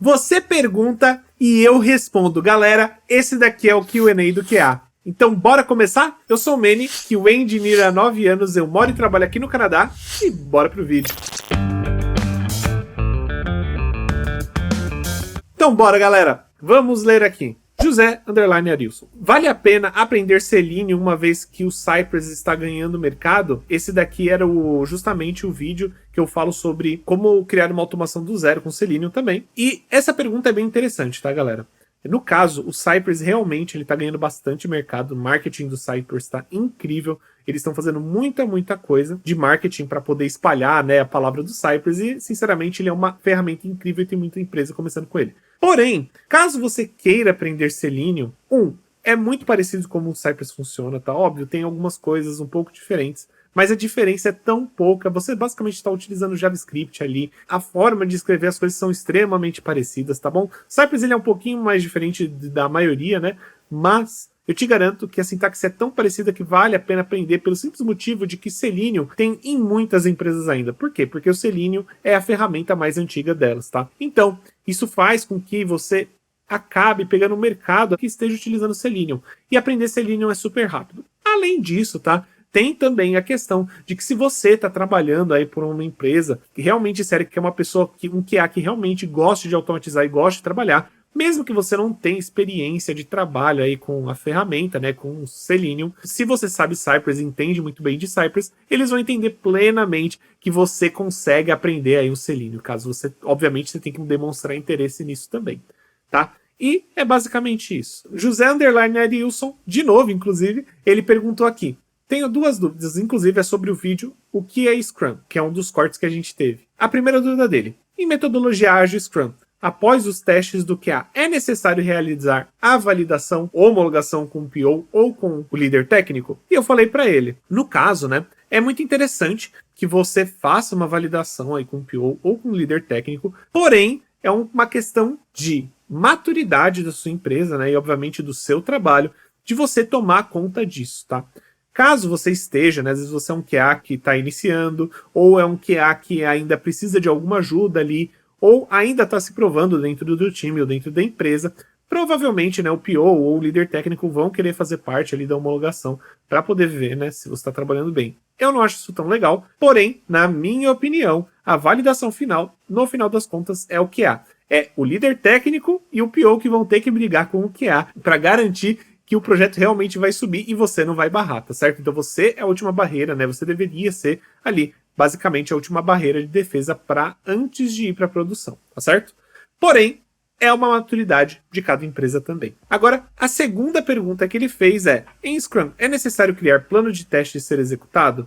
Você pergunta e eu respondo. Galera, esse daqui é o Q&A do QA. Então, bora começar? Eu sou o Manny, QA Engineer há 9 anos, eu moro e trabalho aqui no Canadá, e bora pro vídeo. Então, bora, galera. Vamos ler aqui. José_Arilson. Vale a pena aprender Selenium uma vez que o Cypress está ganhando mercado? Esse daqui era justamente o vídeo que eu falo sobre como criar uma automação do zero com Selenium também. E essa pergunta é bem interessante, tá, galera? No caso, o Cypress realmente ele tá ganhando bastante mercado. O marketing do Cypress está incrível. Eles estão fazendo muita coisa de marketing para poder espalhar, né, a palavra do Cypress. E, sinceramente, ele é uma ferramenta incrível e tem muita empresa começando com ele. Porém, caso você queira aprender Selenium, é muito parecido como o Cypress funciona, tá? Óbvio, tem algumas coisas um pouco diferentes. Mas a diferença é tão pouca, você basicamente está utilizando JavaScript ali, a forma de escrever as coisas são extremamente parecidas, tá bom? Cypress ele é um pouquinho mais diferente da maioria, né? Mas eu te garanto que a sintaxe é tão parecida que vale a pena aprender pelo simples motivo de que Selenium tem em muitas empresas ainda. Por quê? Porque o Selenium é a ferramenta mais antiga delas, tá? Então, isso faz com que você acabe pegando um mercado que esteja utilizando Selenium. E aprender Selenium é super rápido. Além disso, tá? Tem também a questão de que se você está trabalhando aí por uma empresa que realmente sério, que é uma pessoa, um QA que realmente gosta de automatizar e gosta de trabalhar, mesmo que você não tenha experiência de trabalho aí com a ferramenta, né, com o Selenium, se você sabe Cypress e entende muito bem de Cypress, eles vão entender plenamente que você consegue aprender aí o Selenium. Caso você, obviamente, você tem que demonstrar interesse nisso também, tá? E é basicamente isso. José_Arilson, de novo, inclusive, ele perguntou aqui. Tenho duas dúvidas, inclusive é sobre o vídeo O que é Scrum, que é um dos cortes que a gente teve. A primeira dúvida dele, em metodologia ágil Scrum, após os testes do QA, é necessário realizar a validação, homologação com o PO ou com o líder técnico? E eu falei para ele, no caso, né, é muito interessante que você faça uma validação aí com o PO ou com o líder técnico, porém, é uma questão de maturidade da sua empresa, né, e obviamente do seu trabalho, de você tomar conta disso, tá? Caso você esteja, né, às vezes você é um QA que está iniciando, ou é um QA que ainda precisa de alguma ajuda ali, ou ainda está se provando dentro do time ou dentro da empresa, provavelmente, né, o PO ou o líder técnico vão querer fazer parte ali da homologação para poder ver, né, se você está trabalhando bem. Eu não acho isso tão legal, porém, na minha opinião, a validação final, no final das contas, é o QA. É o líder técnico e o PO que vão ter que brigar com o QA para garantir que o projeto realmente vai subir e você não vai barrar, tá certo? Então você é a última barreira, né? Você deveria ser ali, basicamente, a última barreira de defesa para antes de ir para a produção, tá certo? Porém, é uma maturidade de cada empresa também. Agora, a segunda pergunta que ele fez é, em Scrum, é necessário criar plano de teste de ser executado?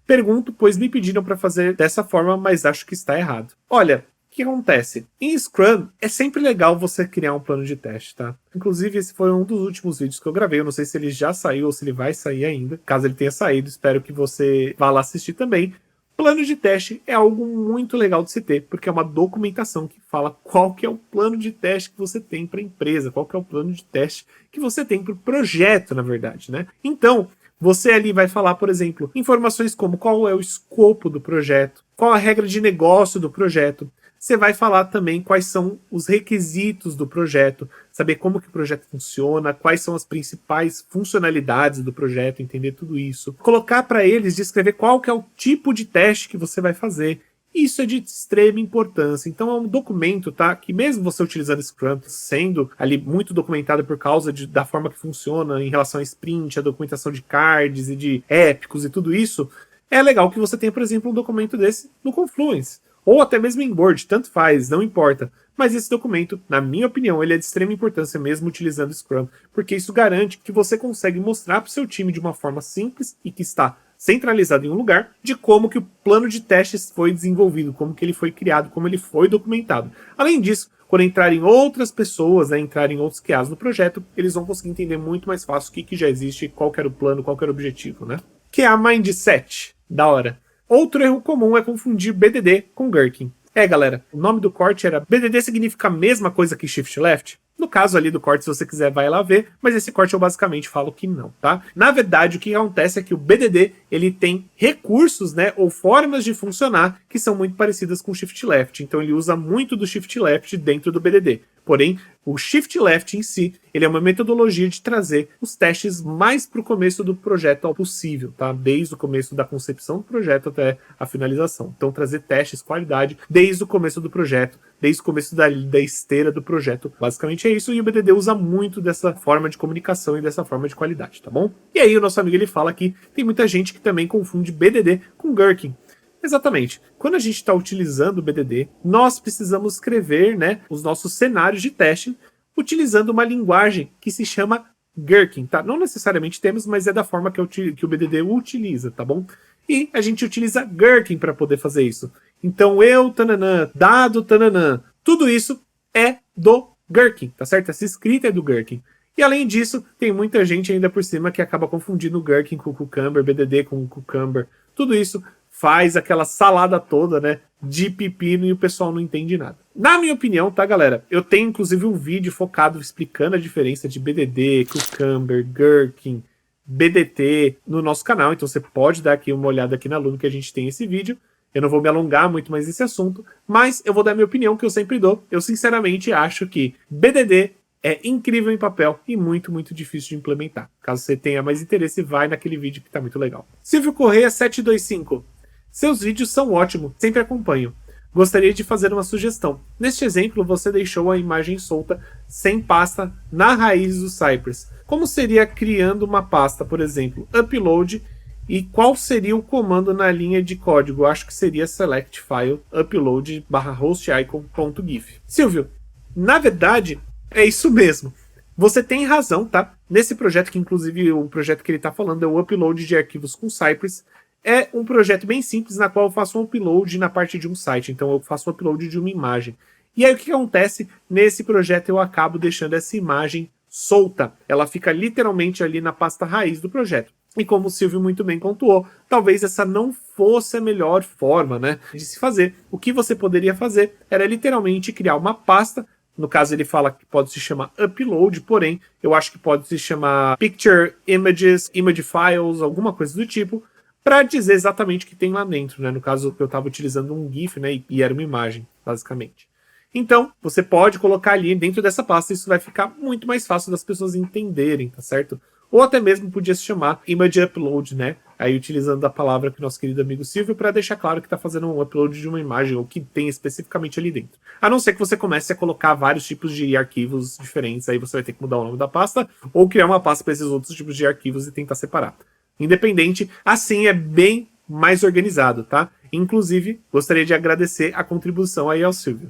Pergunto, pois me pediram para fazer dessa forma, mas acho que está errado. Olha, o que acontece? Em Scrum, é sempre legal você criar um plano de teste, tá? Inclusive, esse foi um dos últimos vídeos que eu gravei. Eu não sei se ele já saiu ou se ele vai sair ainda. Caso ele tenha saído, espero que você vá lá assistir também. Plano de teste é algo muito legal de se ter, porque é uma documentação que fala qual que é o plano de teste que você tem para a empresa, qual que é o plano de teste que você tem para o projeto, na verdade, né? Então, você ali vai falar, por exemplo, informações como qual é o escopo do projeto, qual a regra de negócio do projeto. Você vai falar também quais são os requisitos do projeto, saber como que o projeto funciona, quais são as principais funcionalidades do projeto, entender tudo isso. Colocar para eles, descrever qual que é o tipo de teste que você vai fazer. Isso é de extrema importância. Então é um documento, tá? Que mesmo você utilizando Scrum, sendo ali muito documentado por causa da forma que funciona em relação a sprint, a documentação de cards e de épicos e tudo isso, é legal que você tenha, por exemplo, um documento desse no Confluence. Ou até mesmo em Word, tanto faz, não importa. Mas esse documento, na minha opinião, ele é de extrema importância mesmo utilizando Scrum, porque isso garante que você consegue mostrar para o seu time de uma forma simples e que está centralizado em um lugar, de como que o plano de testes foi desenvolvido, como que ele foi criado, como ele foi documentado. Além disso, quando entrarem outras pessoas, né, entrarem outros QAs no projeto, eles vão conseguir entender muito mais fácil o que já existe, qual que era o plano, qual que era o objetivo, né? QA Mindset, da hora. Outro erro comum é confundir BDD com Gherkin. Galera, o nome do corte era BDD significa a mesma coisa que Shift Left? No caso ali do corte, se você quiser, vai lá ver, mas esse corte eu basicamente falo que não, tá? Na verdade, o que acontece é que o BDD, ele tem recursos, né, ou formas de funcionar que são muito parecidas com o Shift Left, então ele usa muito do Shift Left dentro do BDD. Porém, o Shift Left em si, ele é uma metodologia de trazer os testes mais para o começo do projeto ao possível, tá? Desde o começo da concepção do projeto até a finalização. Então, trazer testes, qualidade, desde o começo do projeto, desde o começo da esteira do projeto. Basicamente é isso, e o BDD usa muito dessa forma de comunicação e dessa forma de qualidade, tá bom? E aí o nosso amigo, ele fala que tem muita gente que também confunde BDD com Gherkin. Exatamente. Quando a gente está utilizando o BDD, nós precisamos escrever, né, os nossos cenários de teste utilizando uma linguagem que se chama Gherkin, tá? Não necessariamente temos, mas é da forma que o BDD utiliza, tá bom? E a gente utiliza Gherkin para poder fazer isso. Então tananã, dado, tananã, tudo isso é do Gherkin, tá certo? Essa escrita é do Gherkin. E além disso, tem muita gente ainda por cima que acaba confundindo o Gherkin com o Cucumber, BDD com o Cucumber. Tudo isso faz aquela salada toda, né, de pepino e o pessoal não entende nada. Na minha opinião, tá, galera? Eu tenho, inclusive, um vídeo focado explicando a diferença de BDD, Cucumber, Gherkin, BDT no nosso canal, então você pode dar aqui uma olhada aqui na Lume que a gente tem esse vídeo. Eu não vou me alongar muito mais nesse assunto, mas eu vou dar a minha opinião, que eu sempre dou. Eu, sinceramente, acho que BDD é incrível em papel e muito, muito difícil de implementar. Caso você tenha mais interesse, vai naquele vídeo que tá muito legal. Silvio Correia 725. Seus vídeos são ótimos, sempre acompanho. Gostaria de fazer uma sugestão. Neste exemplo, você deixou a imagem solta, sem pasta, na raiz do Cypress. Como seria criando uma pasta, por exemplo, upload, e qual seria o comando na linha de código? Acho que seria select file upload /hostIcon.gif. Silvio, na verdade, é isso mesmo. Você tem razão, tá? Nesse projeto, que inclusive o projeto que ele está falando é o upload de arquivos com Cypress, é um projeto bem simples na qual eu faço um upload na parte de um site. Então eu faço um upload de uma imagem. E aí o que acontece? Nesse projeto eu acabo deixando essa imagem solta. Ela fica literalmente ali na pasta raiz do projeto. E como o Silvio muito bem pontuou, talvez essa não fosse a melhor forma, né, de se fazer. O que você poderia fazer era literalmente criar uma pasta. No caso, ele fala que pode se chamar upload, porém, eu acho que pode se chamar picture images, image files, alguma coisa do tipo, para dizer exatamente o que tem lá dentro, né? No caso, eu estava utilizando um GIF, né? E era uma imagem, basicamente. Então, você pode colocar ali dentro dessa pasta, isso vai ficar muito mais fácil das pessoas entenderem, tá certo? Ou até mesmo podia se chamar image upload, né? Aí utilizando a palavra que nosso querido amigo Silvio para deixar claro que está fazendo um upload de uma imagem ou que tem especificamente ali dentro. A não ser que você comece a colocar vários tipos de arquivos diferentes, aí você vai ter que mudar o nome da pasta ou criar uma pasta para esses outros tipos de arquivos e tentar separar. Independente, assim é bem mais organizado, tá? Inclusive, gostaria de agradecer a contribuição aí ao Silvio.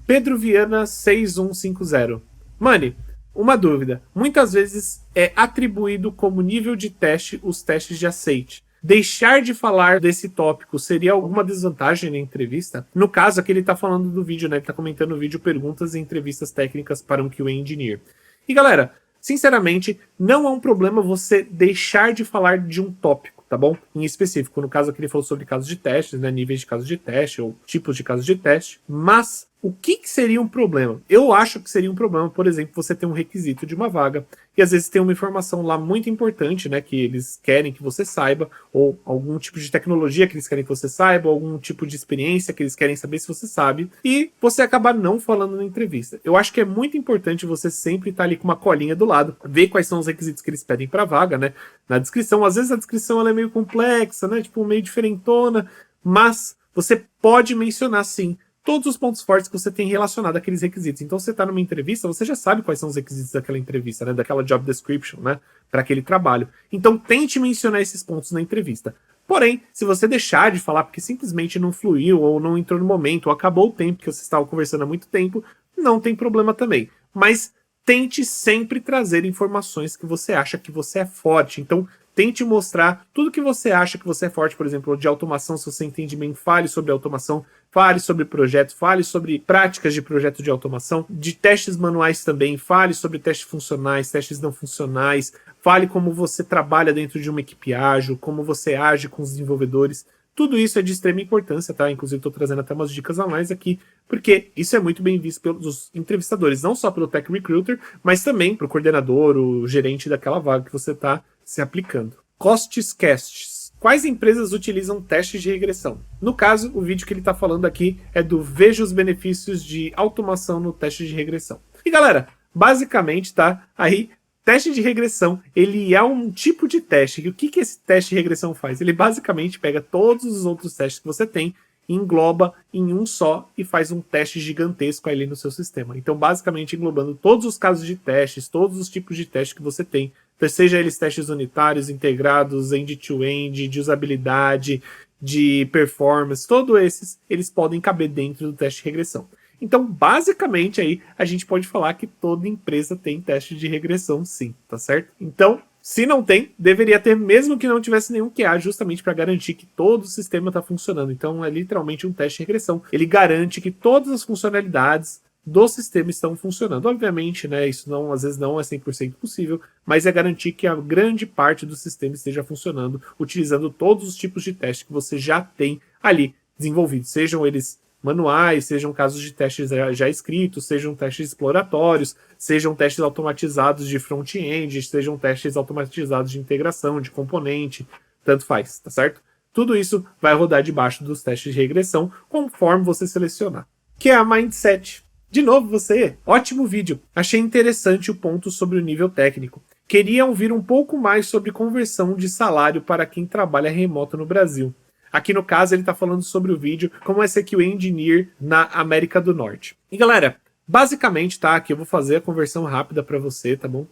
Pedro Viana 6150. Mani, uma dúvida. Muitas vezes é atribuído como nível de teste os testes de aceite. Deixar de falar desse tópico seria alguma desvantagem na entrevista? No caso, aqui ele está falando do vídeo, né? Ele está comentando no vídeo perguntas e entrevistas técnicas para um QA Engineer. E galera, sinceramente, não é um problema você deixar de falar de um tópico, tá bom? Em específico, no caso aqui ele falou sobre casos de testes, né? Níveis de casos de teste ou tipos de casos de teste. Mas o que seria um problema? Eu acho que seria um problema, por exemplo, você ter um requisito de uma vaga e às vezes tem uma informação lá muito importante, né? Que eles querem que você saiba, ou algum tipo de tecnologia que eles querem que você saiba, ou algum tipo de experiência que eles querem saber se você sabe, e você acabar não falando na entrevista. Eu acho que é muito importante você sempre estar ali com uma colinha do lado, ver quais são os requisitos que eles pedem para a vaga, né? Na descrição, às vezes a descrição ela é meio complexa, né? Tipo, meio diferentona, mas você pode mencionar sim todos os pontos fortes que você tem relacionado àqueles requisitos. Então, você está numa entrevista, você já sabe quais são os requisitos daquela entrevista, né? Daquela job description, né? Para aquele trabalho. Então, tente mencionar esses pontos na entrevista. Porém, se você deixar de falar porque simplesmente não fluiu, ou não entrou no momento, ou acabou o tempo que você estava conversando há muito tempo, não tem problema também. Mas tente sempre trazer informações que você acha que você é forte. Então, tente mostrar tudo que você acha que você é forte, por exemplo, de automação, se você entende bem, fale sobre automação, fale sobre projetos, fale sobre práticas de projeto de automação, de testes manuais também, fale sobre testes funcionais, testes não funcionais, fale como você trabalha dentro de uma equipe ágil, como você age com os desenvolvedores. Tudo isso é de extrema importância, tá? Inclusive estou trazendo até umas dicas a mais aqui, porque isso é muito bem visto pelos entrevistadores, não só pelo Tech Recruiter, mas também para o coordenador, o gerente daquela vaga que você está se aplicando. Costs Casts. Quais empresas utilizam testes de regressão? No caso, o vídeo que ele está falando aqui é do Veja os benefícios de automação no teste de regressão. E galera, basicamente tá aí, teste de regressão, ele é um tipo de teste. E o que esse teste de regressão faz? Ele basicamente pega todos os outros testes que você tem, engloba em um só e faz um teste gigantesco ali no seu sistema. Então, basicamente, englobando todos os casos de testes, todos os tipos de testes que você tem, seja eles testes unitários, integrados, end-to-end, de usabilidade, de performance, todos esses, eles podem caber dentro do teste de regressão. Então, basicamente, aí, a gente pode falar que toda empresa tem teste de regressão, sim, tá certo? Então, se não tem, deveria ter, mesmo que não tivesse nenhum QA, justamente para garantir que todo o sistema está funcionando. Então, é literalmente um teste de regressão. Ele garante que todas as funcionalidades do sistema estão funcionando. Obviamente, né, isso não, às vezes não é 100% possível, mas é garantir que a grande parte do sistema esteja funcionando, utilizando todos os tipos de teste que você já tem ali desenvolvidos, sejam eles manuais, sejam casos de testes já escritos, sejam testes exploratórios, sejam testes automatizados de front-end, sejam testes automatizados de integração, de componente, tanto faz, tá certo? Tudo isso vai rodar debaixo dos testes de regressão, conforme você selecionar. Que é a Mindset. De novo você, ótimo vídeo. Achei interessante o ponto sobre o nível técnico. Queria ouvir um pouco mais sobre conversão de salário para quem trabalha remoto no Brasil. Aqui no caso ele está falando sobre o vídeo como é ser QA Engineer na América do Norte. E galera, basicamente, tá, aqui eu vou fazer a conversão rápida para você, tá bom?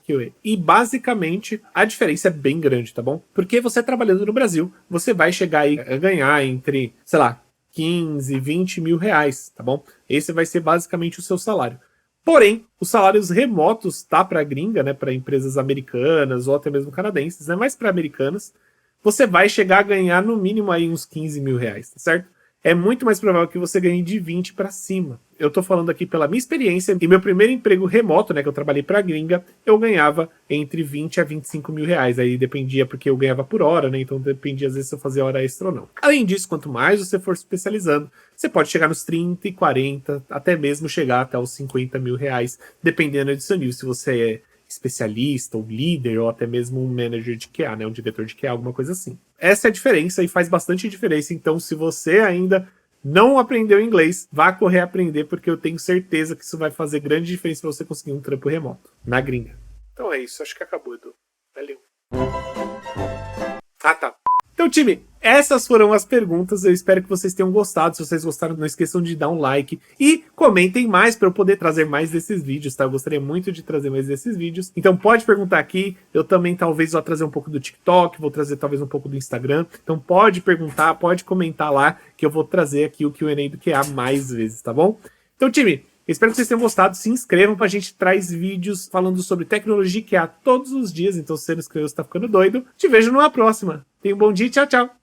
E basicamente a diferença é bem grande, tá bom? Porque você trabalhando no Brasil, você vai chegar aí a ganhar entre, sei lá, 15, 20 mil reais, tá bom? Esse vai ser basicamente o seu salário. Porém, os salários remotos, tá, para gringa, né, para empresas americanas ou até mesmo canadenses, né, mas para americanas, você vai chegar a ganhar no mínimo aí uns 15 mil reais, tá certo? É muito mais provável que você ganhe de 20 para cima. Eu tô falando aqui pela minha experiência. E meu primeiro emprego remoto, né, que eu trabalhei pra gringa, eu ganhava entre 20 a 25 mil reais. Aí dependia, porque eu ganhava por hora, né? Então dependia às vezes se eu fazia hora extra ou não. Além disso, quanto mais você for especializando, você pode chegar nos 30 e 40, até mesmo chegar até os 50 mil reais, dependendo do seu nível. Se você é especialista, ou líder, ou até mesmo um manager de QA, né? Um diretor de QA, alguma coisa assim. Essa é a diferença e faz bastante diferença. Então, se você ainda não aprendeu inglês, vá correr aprender, porque eu tenho certeza que isso vai fazer grande diferença para você conseguir um trampo remoto na gringa. Então é isso, acho que acabou, Edu. Valeu. Ah, tá. Então, time, essas foram as perguntas. Eu espero que vocês tenham gostado. Se vocês gostaram, não esqueçam de dar um like e comentem mais para eu poder trazer mais desses vídeos, tá? Eu gostaria muito de trazer mais desses vídeos. Então pode perguntar aqui. Eu também talvez vou trazer um pouco do TikTok, vou trazer talvez um pouco do Instagram. Então pode perguntar, pode comentar lá que eu vou trazer aqui o Q&A do QA mais vezes, tá bom? Então, time, espero que vocês tenham gostado. Se inscrevam pra gente traz vídeos falando sobre tecnologia QA todos os dias. Então, se você não inscreveu, você tá ficando doido. Te vejo numa próxima. Tenha um bom dia e tchau, tchau.